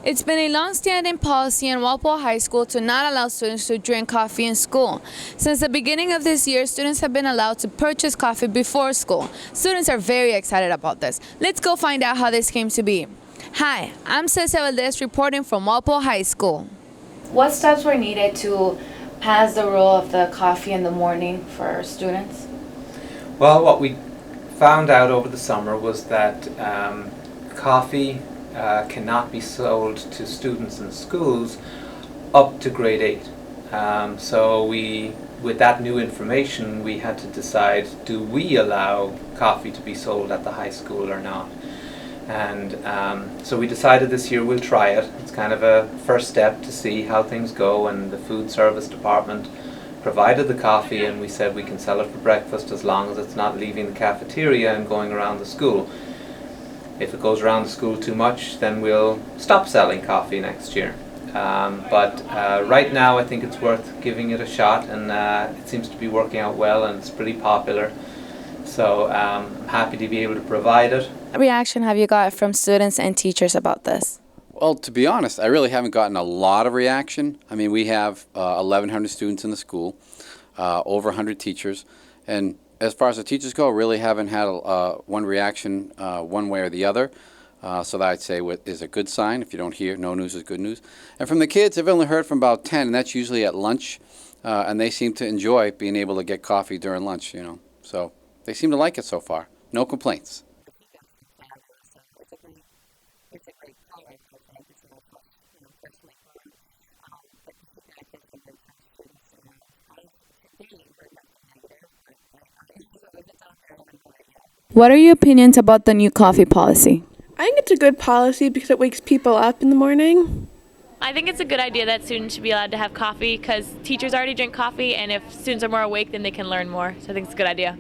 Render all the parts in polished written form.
It's been a long-standing policy in Walpole High School to not allow students to drink coffee in school. Since the beginning of this year, students have been allowed to purchase coffee before school. Students are very excited about this. Let's go find out how this came to be. Hi, I'm Cesar Valdez reporting from Walpole High School. What steps were needed to pass the rule of the coffee in the morning for students? Well, what we found out over the summer was that coffee cannot be sold to students in schools up to grade 8. So with that new information, we had to decide, do we allow coffee to be sold at the high school or not? And so we decided this year we'll try it. It's kind of a first step to see how things go, and the food service department provided the coffee, and we said we can sell it for breakfast as long as it's not leaving the cafeteria and going around the school. If it goes around the school too much, then we'll stop selling coffee next year. But right now I think it's worth giving it a shot, and it seems to be working out well, and it's pretty popular. So I'm happy to be able to provide it. What reaction have you got from students and teachers about this? Well, to be honest, I really haven't gotten a lot of reaction. I mean, we have 1,100 students in the school, over 100 teachers, and as far as the teachers go, really haven't had one reaction one way or the other. So that I'd say is a good sign. If you don't hear, no news is good news. And from the kids, I've only heard from about 10, and that's usually at lunch, and they seem to enjoy being able to get coffee during lunch, you know. So they seem to like it so far. No complaints. What are your opinions about the new coffee policy? I think it's a good policy because it wakes people up in the morning. I think it's a good idea that students should be allowed to have coffee because teachers already drink coffee, and if students are more awake, then they can learn more. So I think it's a good idea.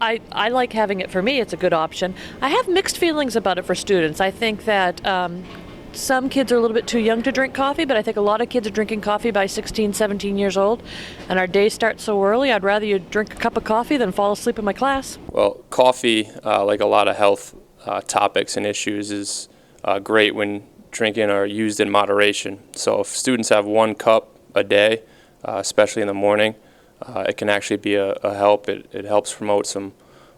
I like having it. For me, it's a good option. I have mixed feelings about it for students. I think that some kids are a little bit too young to drink coffee, but I think a lot of kids are drinking coffee by 16, 17 years old, and our day starts so early. I'd rather you drink a cup of coffee than fall asleep in my class. Well, coffee, like a lot of health topics and issues, is great when drinking or used in moderation. So if students have 1 cup a day, especially in the morning, it can actually be a help. It helps promote some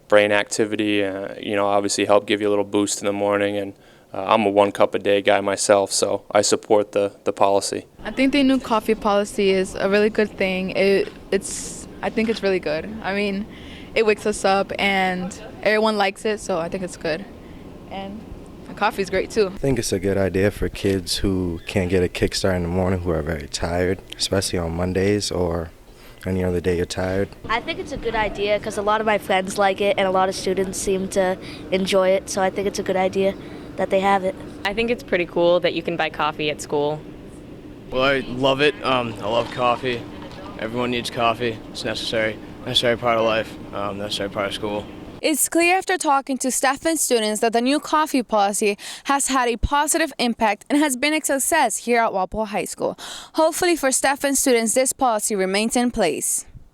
brain activity, obviously help give you a little boost in the morning. And I'm a 1 cup a day guy myself, so I support the policy. I think the new coffee policy is a really good thing. I think it's really good. I mean, it wakes us up and everyone likes it, so I think it's good. And the coffee is great too. I think it's a good idea for kids who can't get a kickstart in the morning, who are very tired, especially on Mondays or any other day you're tired. I think it's a good idea because a lot of my friends like it and a lot of students seem to enjoy it, so I think it's a good idea that they have it. I think it's pretty cool that you can buy coffee at school. Well, I love it. I love coffee. Everyone needs coffee. It's necessary part of life, necessary part of school. It's clear after talking to staff and students that the new coffee policy has had a positive impact and has been a success here at Walpole High School. Hopefully for staff and students, this policy remains in place.